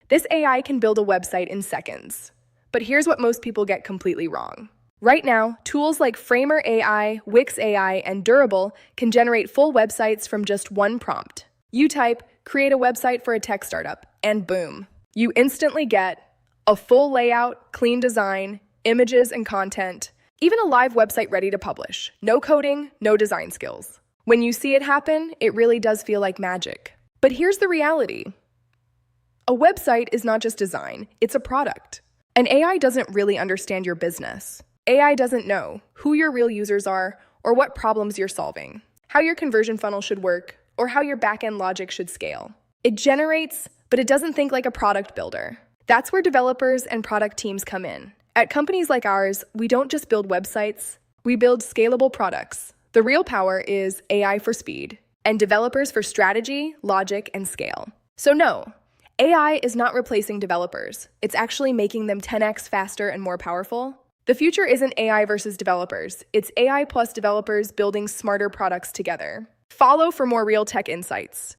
This AI can build a website in seconds. But here's what most people get completely wrong. Right now, tools like Framer AI, Wix AI, and Durable can generate full websites from just one prompt. You type, create a website for a tech startup, and boom. You instantly get a full layout, clean design, images and content, even a live website ready to publish. No coding, no design skills. When you see it happen, it really does feel like magic. But here's the reality. A website is not just design, it's a product. And AI doesn't really understand your business. AI doesn't know who your real users are or what problems you're solving, how your conversion funnel should work, or how your backend logic should scale. It generates, but it doesn't think like a product builder. That's where developers and product teams come in. At companies like ours, we don't just build websites, we build scalable products. The real power is AI for speed, and developers for strategy, logic, and scale. So no, AI is not replacing developers. It's actually making them 10x faster and more powerful. The future isn't AI versus developers. It's AI plus developers building smarter products together. Follow for more real tech insights.